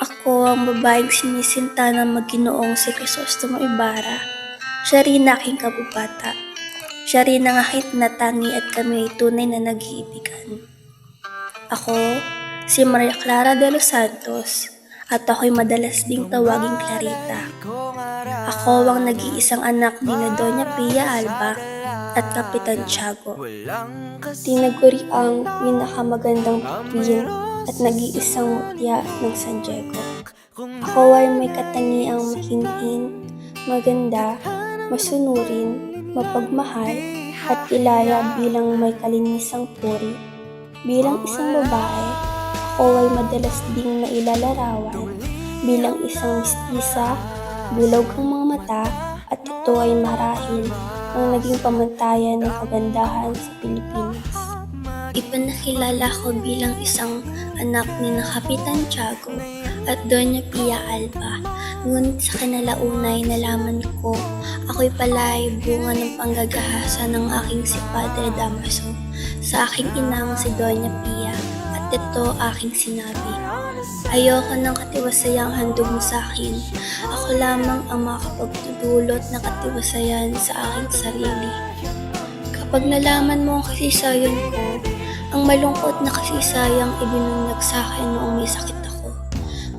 Ako ang babaeng sinisinta ng Maginoong si Crisostomo Ibarra. Siya rin aking kababata. Siya rin ang aking tinatangi at kami ay tunay na nag-iibigan. Ako, si Maria Clara de los Santos, at ako'y madalas ding tawaging Clarita. Ako ang nag-iisang anak ni na Doña Pia Alba at Kapitan Tiago. Tinaguri ang pinakamagandang bituin at nag-iisang mutya ng San Diego. Ako ay may katangiang mahinhin, maganda, masunurin, mapagmahal, at kilala bilang may kalinisang puri. Bilang isang babae, ako ay madalas ding nailalarawan bilang isang mistisa, bilog ang mga mata, at ito ay marahil ang naging pamantayan ng kagandahan sa Pilipinas. Ipinakilala ko bilang isang anak ni na Kapitan Tiago at Doña Pia Alba. Ngunit sa kanalaunay nalaman ko, ako'y pala'y bunga ng panggagahasa ng aking si Padre Damaso sa aking inang si Doña Pia, at ito aking sinabi. Ayoko ng katiwasayang handog mo sa akin. Ako lamang ang makapagdudulot ng katiwasayan sa aking sarili. Kapag nalaman mo ang kasaysayan ko, ang malungkot na kasaysayan ibinunag sa akin noong may sakit ako,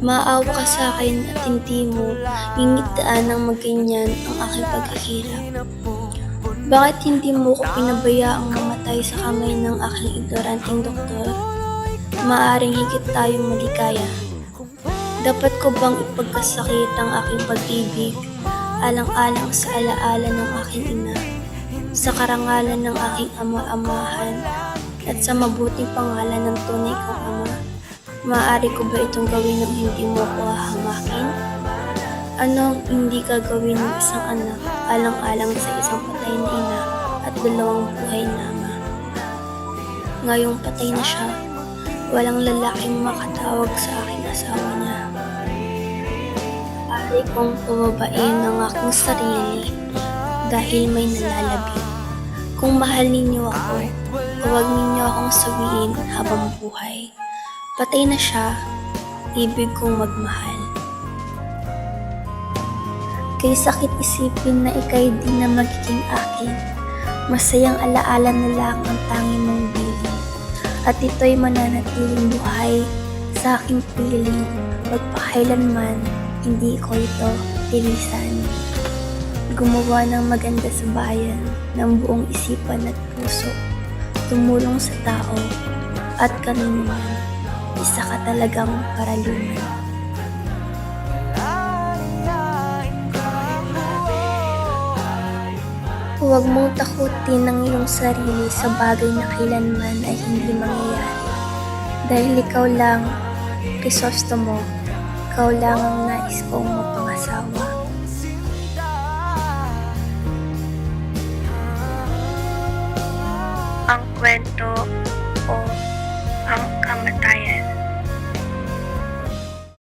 maawa ka sa akin at hindi mo ngingitaan ng maganyan ang aking paghihirap. Bakit hindi mo ko pinabayaang mamatay sa kamay ng aking ignoranteng doktor? Maaaring higit tayong maligaya. Dapat ko bang ipagkasakit ang aking pag-ibig, alang-alang sa alaala ng aking ina, sa karangalan ng aking ama-amahan, at sa mabuting pangalan ng tunay kong ama? Maaari ko ba itong gawin ng hindi mo ko hahamakin? Ano ang hindi gagawin ng isang anak alang-alang sa isang patay na ina at dalawang buhay na ama? Ngayong patay na siya, walang lalaking makatawag sa aking asawa niya. Maaari kong pababain ang aking sarili dahil may nalalabing. Kung mahal ninyo ako, huwag ninyo akong sawiin habang buhay. Patay na siya, ibig kong magmahal. Kay sakit isipin na ika'y di na magiging akin, masayang alaala na lang ang tangi mong bilin, at ito'y mananatiling buhay sa aking piling, magpakailanman hindi ko ito tilisan. Gumawa ng maganda sa bayan ng buong isipan at puso, tumulong sa tao at kanino man, isa ka talagang paralunan. Huwag mong takutin ang iyong sarili sa bagay na kailanman ay hindi mangyayari. Dahil ikaw lang, Crisostomo, ikaw lang ang nais kong mapangasawa. Ang kwento